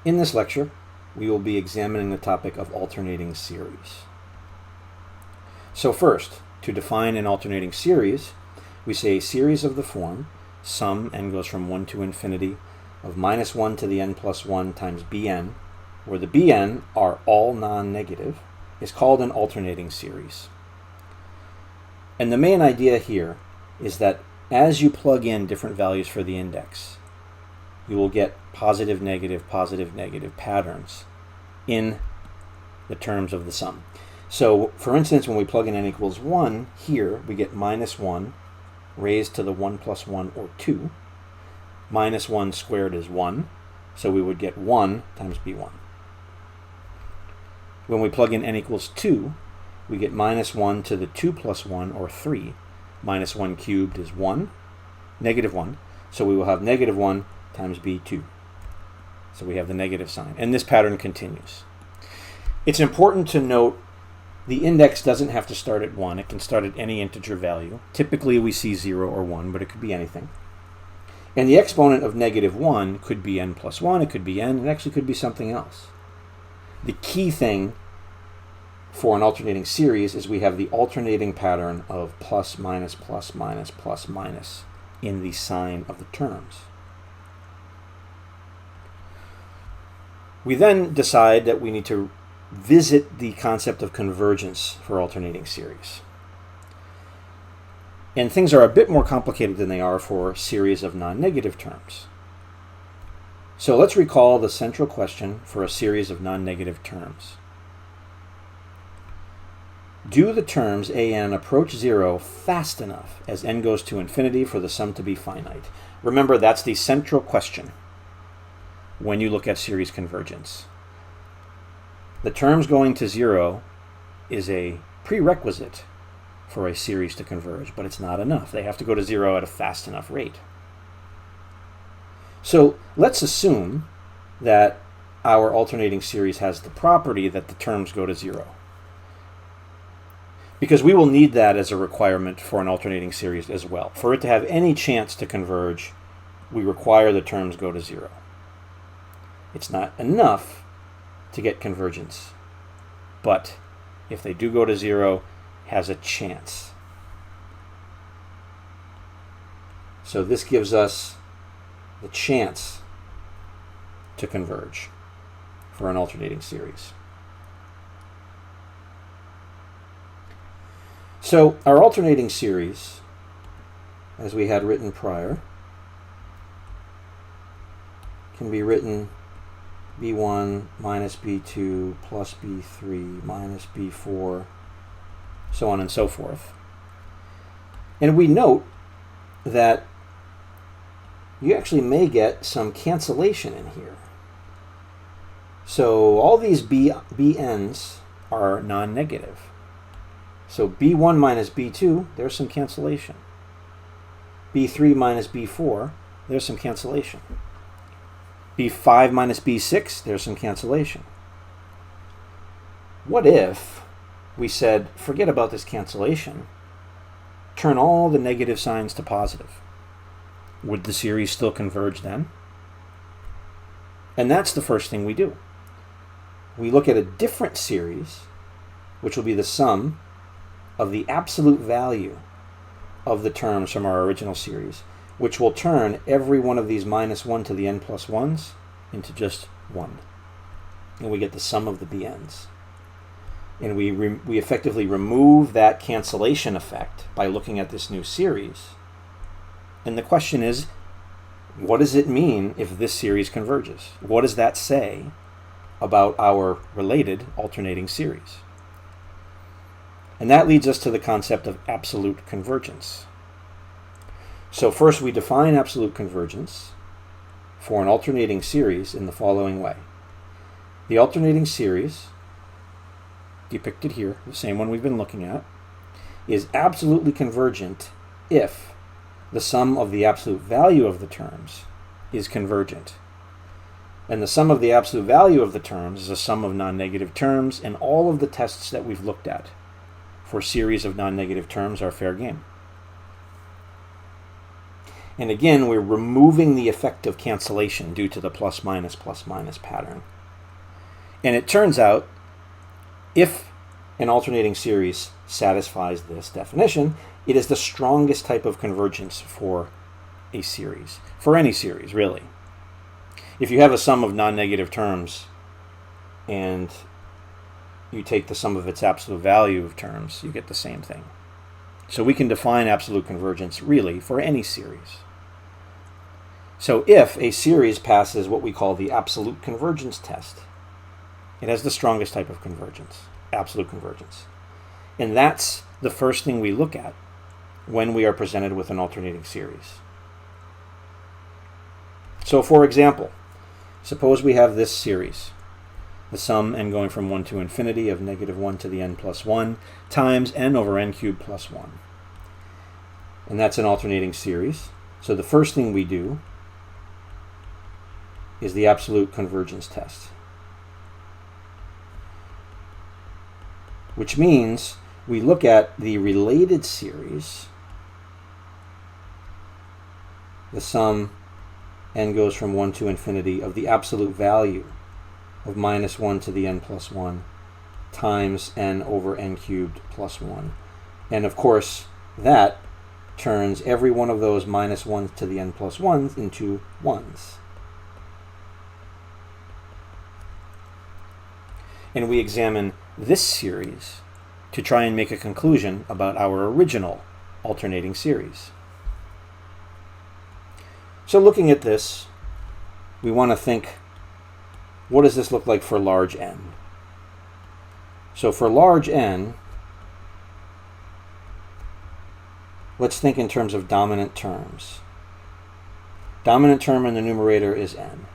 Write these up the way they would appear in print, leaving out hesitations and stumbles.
In this lecture, we will be examining the topic of alternating series. So first, to define an alternating series, we say a series of the form, sum n goes from 1 to infinity, of minus 1 to the n plus 1 times bn, where the bn are all non-negative, is called an alternating series. And the main idea here is that as you plug in different values for the index, you will get positive, negative patterns in the terms of the sum. So, for instance, when we plug in n equals 1, here we get minus 1 raised to the 1 plus 1, or 2. Minus 1 squared is 1, so we would get 1 times b1. When we plug in n equals 2, we get minus 1 to the 2 plus 1, or 3. Minus 1 cubed is 1, negative 1, so we will have negative 1 times b2. So we have the negative sign, and this pattern continues. It's important to note the index doesn't have to start at 1. It can start at any integer value. Typically we see 0 or 1, but it could be anything. And the exponent of negative 1 could be n plus 1, it could be n, it actually could be something else. The key thing for an alternating series is we have the alternating pattern of plus minus plus minus plus minus in the sign of the terms. We then decide that we need to visit the concept of convergence for alternating series. And things are a bit more complicated than they are for series of non-negative terms. So let's recall the central question for a series of non-negative terms. Do the terms an approach 0 fast enough as n goes to infinity for the sum to be finite? Remember, that's the central question when you look at series convergence. The terms going to 0 is a prerequisite for a series to converge, but it's not enough. They have to go to 0 at a fast enough rate. So let's assume that our alternating series has the property that the terms go to 0. Because we will need that as a requirement for an alternating series as well. For it to have any chance to converge, we require the terms go to 0. It's not enough to get convergence, but if they do go to 0, has a chance. So this gives us the chance to converge for an alternating series. So our alternating series, as we had written prior, can be written b1 minus b2 plus b3 minus b4, so on and so forth. And we note that you actually may get some cancellation in here. So all these bn's are non-negative. So b1 minus b2, there's some cancellation. b3 minus b4, there's some cancellation. b5 minus b6, there's some cancellation. What if we said, forget about this cancellation, turn all the negative signs to positive? Would the series still converge then? And that's the first thing we do. We look at a different series, which will be the sum of the absolute value of the terms from our original series, which will turn every one of these minus 1 to the n plus 1s into just 1. And we get the sum of the bn's. And we effectively remove that cancellation effect by looking at this new series. And the question is, what does it mean if this series converges? What does that say about our related alternating series? And that leads us to the concept of absolute convergence. So first we define absolute convergence for an alternating series in the following way. The alternating series, depicted here, the same one we've been looking at, is absolutely convergent if the sum of the absolute value of the terms is convergent. And the sum of the absolute value of the terms is a sum of non-negative terms, and all of the tests that we've looked at for series of non-negative terms are fair game. And again, we're removing the effect of cancellation due to the plus minus pattern. And it turns out, if an alternating series satisfies this definition, it is the strongest type of convergence for a series, for any series, really. If you have a sum of non-negative terms and you take the sum of its absolute value of terms, you get the same thing. So we can define absolute convergence really for any series. So if a series passes what we call the absolute convergence test, it has the strongest type of convergence, absolute convergence. And that's the first thing we look at when we are presented with an alternating series. So for example, suppose we have this series, the sum n going from 1 to infinity of negative 1 to the n plus 1 times n over n cubed plus 1. And that's an alternating series. So the first thing we do is the absolute convergence test, which means we look at the related series, the sum n goes from 1 to infinity of the absolute value of minus 1 to the n plus 1 times n over n cubed plus 1. And of course, that turns every one of those minus 1 to the n plus 1s into 1s. And we examine this series to try and make a conclusion about our original alternating series. So looking at this, we want to think, what does this look like for large n? So for large n, let's think in terms of dominant terms. Dominant term in the numerator is n.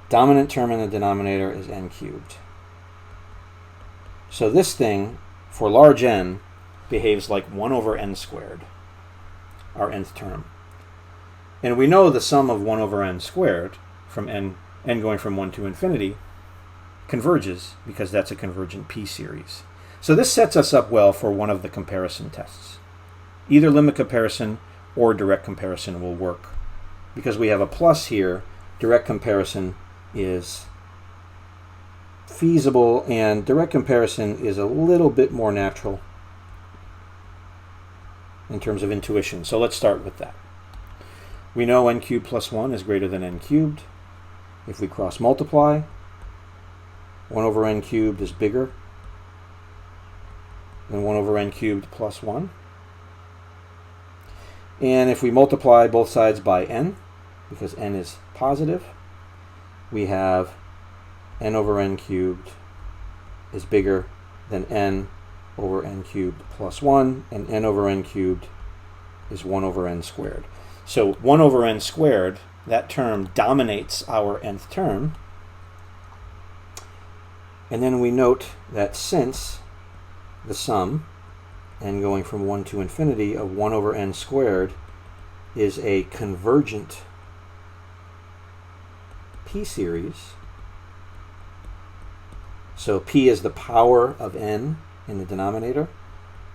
Dominant term in the denominator is n cubed. So this thing, for large n, behaves like 1 over n squared, our nth term. And we know the sum of 1 over n squared, from n going from 1 to infinity, converges because that's a convergent p-series. So this sets us up well for one of the comparison tests. Either limit comparison or direct comparison will work. Because we have a plus here, direct comparison is feasible, and direct comparison is a little bit more natural in terms of intuition. So let's start with that. We know n cubed plus 1 is greater than n cubed. If we cross multiply, 1 over n cubed is bigger than 1 over n cubed plus 1. And if we multiply both sides by n, because n is positive, we have n over n cubed is bigger than n over n cubed plus 1, and n over n cubed is 1 over n squared. So 1 over n squared, that term dominates our nth term. And then we note that since the sum, n going from 1 to infinity, of 1 over n squared is a convergent p-series, so p is the power of n in the denominator.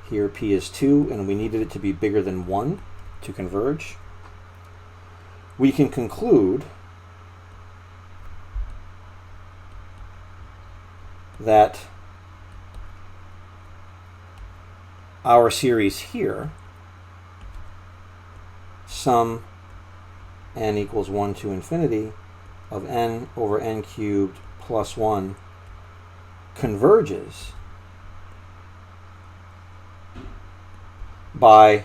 Here p is 2, and we needed it to be bigger than 1 to converge. We can conclude that our series here, sum n equals 1 to infinity of n over n cubed plus 1, converges by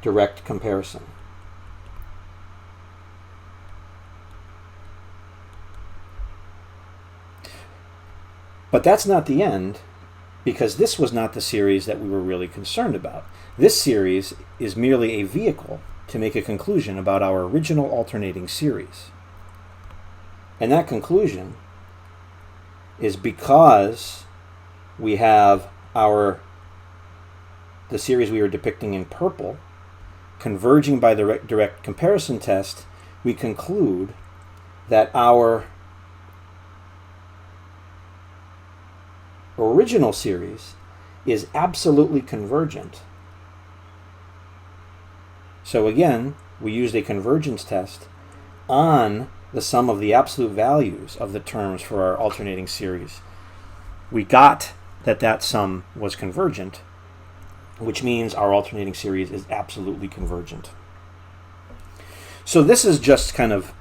direct comparison. But that's not the end, because this was not the series that we were really concerned about. This series is merely a vehicle to make a conclusion about our original alternating series. And that conclusion is because we have the series we are depicting in purple converging by the direct comparison test, we conclude that our original series is absolutely convergent So again, we used a convergence test on the sum of the absolute values of the terms for our alternating series. We got that that sum was convergent, which means our alternating series is absolutely convergent. So this is just kind of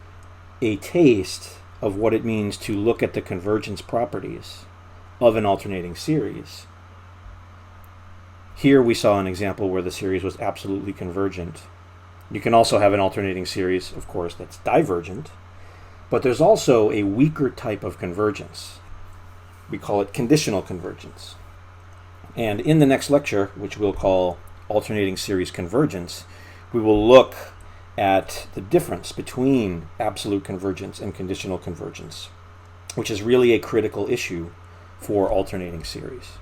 a taste of what it means to look at the convergence properties of an alternating series. Here we saw an example where the series was absolutely convergent. You can also have an alternating series, of course, that's divergent, but there's also a weaker type of convergence. We call it conditional convergence. And in the next lecture, which we'll call alternating series convergence, we will look at the difference between absolute convergence and conditional convergence, which is really a critical issue for alternating series.